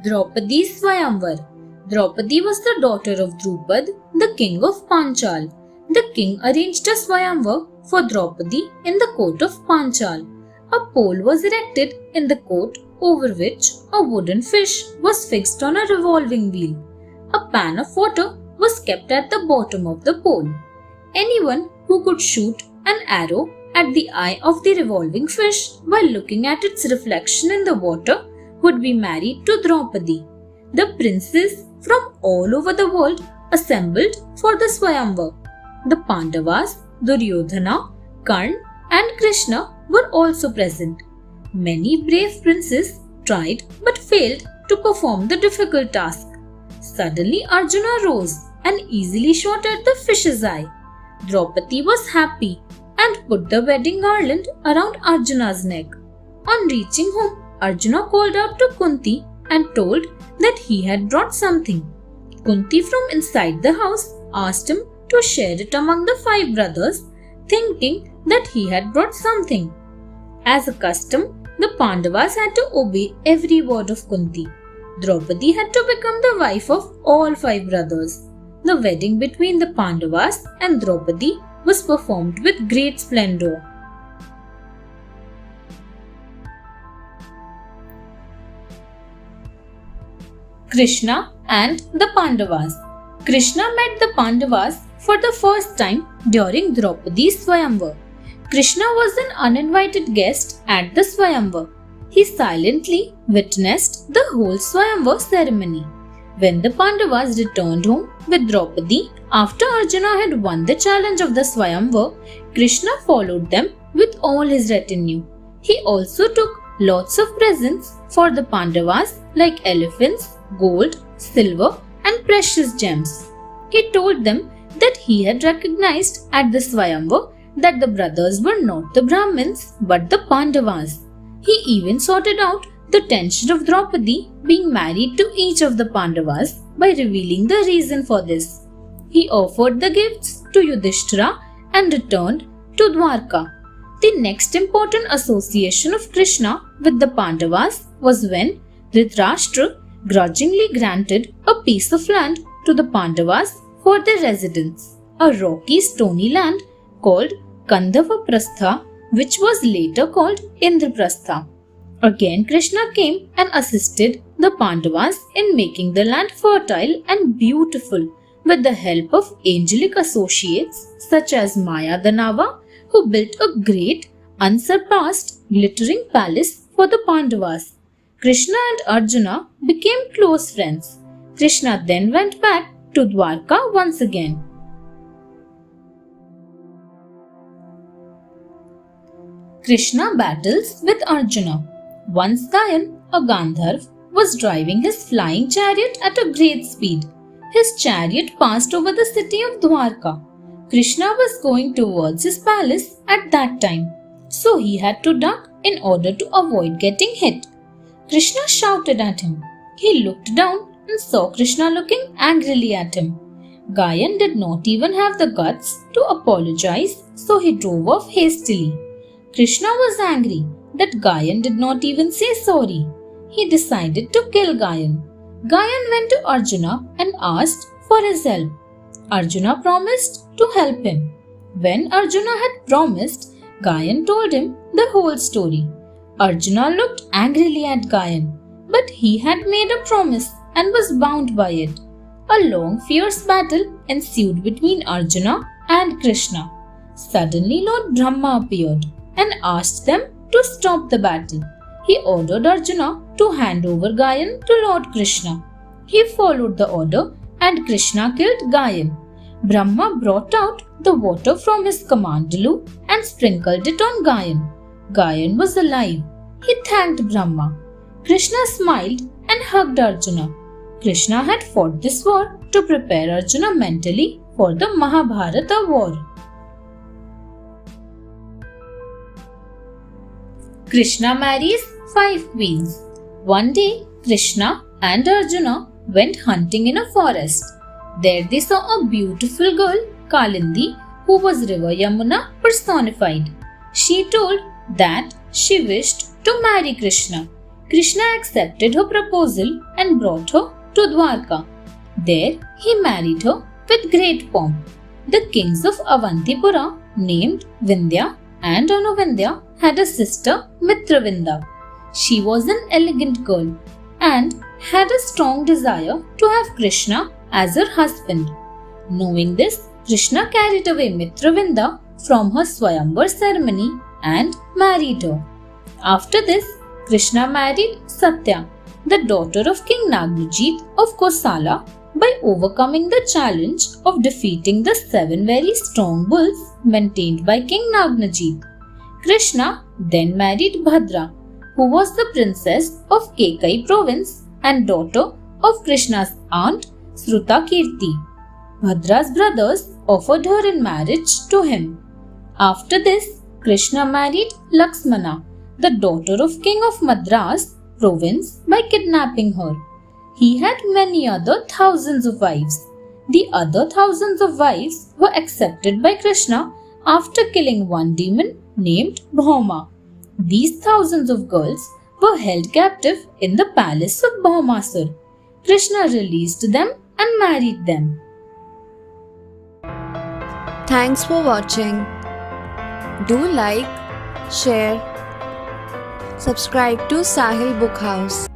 Draupadi's Swayamvar. Draupadi was the daughter of Drupad, the king of Panchal. The king arranged a Swayamvar for Draupadi in the court of Panchal. A pole was erected in the court over which a wooden fish was fixed on a revolving wheel. A pan of water was kept at the bottom of the pole. Anyone who could shoot an arrow at the eye of the revolving fish by looking at its reflection in the water would be married to Draupadi. The princes from all over the world assembled for the Swayamvar. The Pandavas, Duryodhana, Karna and Krishna were also present. Many brave princes tried but failed to perform the difficult task. Suddenly Arjuna rose and easily shot at the fish's eye. Draupadi was happy and put the wedding garland around Arjuna's neck. On reaching home, Arjuna called out to Kunti and told that he had brought something. Kunti from inside the house asked him to share it among the 5 brothers, thinking that he had brought something. As a custom, the Pandavas had to obey every word of Kunti. Draupadi had to become the wife of all 5 brothers. The wedding between the Pandavas and Draupadi was performed with great splendor. Krishna and the Pandavas. Krishna met the Pandavas for the first time during Draupadi's Swayamvar. Krishna was an uninvited guest at the Swayamvar. He silently witnessed the whole Swayamvar ceremony. When the Pandavas returned home with Draupadi after Arjuna had won the challenge of the Swayamvar, Krishna followed them with all his retinue. He also took lots of presents for the Pandavas like elephants, gold, silver and precious gems. He told them that he had recognized at the Swayamvar that the brothers were not the Brahmins but the Pandavas. He even sorted out the tension of Draupadi being married to each of the Pandavas by revealing the reason for this. He offered the gifts to Yudhishthira and returned to Dwarka. The next important association of Krishna with the Pandavas was when Dhritarashtra grudgingly granted a piece of land to the Pandavas for their residence, a rocky stony land called Kandhavaprastha, which was later called Indraprastha. Again Krishna came and assisted the Pandavas in making the land fertile and beautiful with the help of angelic associates such as Maya Danava, who built a great, unsurpassed, glittering palace for the Pandavas. Krishna and Arjuna became close friends. Krishna then went back to Dwarka once again. Krishna battles with Arjuna. Once Gayan, a Gandharv, was driving his flying chariot at a great speed. His chariot passed over the city of Dwarka. Krishna was going towards his palace at that time, so he had to duck in order to avoid getting hit. Krishna shouted at him. He looked down and saw Krishna looking angrily at him. Gayan did not even have the guts to apologize, so he drove off hastily. Krishna was angry that Gayan did not even say sorry. He decided to kill Gayan. Gayan went to Arjuna and asked for his help. Arjuna promised to help him. When Arjuna had promised, Gayan told him the whole story. Arjuna looked angrily at Gayan, but he had made a promise and was bound by it. A long, fierce battle ensued between Arjuna and Krishna. Suddenly Lord Brahma appeared and asked them to stop the battle. He ordered Arjuna to hand over Gayan to Lord Krishna. He followed the order and Krishna killed Gayan. Brahma brought out the water from his kamandalu and sprinkled it on Gayan. Gayan was alive. He thanked Brahma. Krishna smiled and hugged Arjuna. Krishna had fought this war to prepare Arjuna mentally for the Mahabharata war. Krishna marries 5 queens. One day, Krishna and Arjuna went hunting in a forest. There they saw a beautiful girl, Kalindi, who was River Yamuna personified. She told that she wished to marry Krishna. Krishna accepted her proposal and brought her to Dwarka. There he married her with great pomp. The kings of Avantipura, named Vindhya and Anuvindhya, had a sister Mitravinda. She was an elegant girl and had a strong desire to have Krishna as her husband. Knowing this, Krishna carried away Mitravinda from her Swayamvar ceremony and married her. After this, Krishna married Satya, the daughter of King Nagnajit of Kosala, by overcoming the challenge of defeating the 7 very strong bulls maintained by King Nagnajit. Krishna then married Bhadra, who was the princess of Kekai province and daughter of Krishna's aunt Srutakirti. Bhadra's brothers offered her in marriage to him. After this, Krishna married Laxmana, the daughter of King of Madras province, by kidnapping her. He had many other thousands of wives. The other thousands of wives were accepted by Krishna after killing one demon named Bhauma. These thousands of girls were held captive in the palace of Bhaumasur. Krishna released them and married them. Thanks for watching. Do like, share, subscribe to Sahil Book House.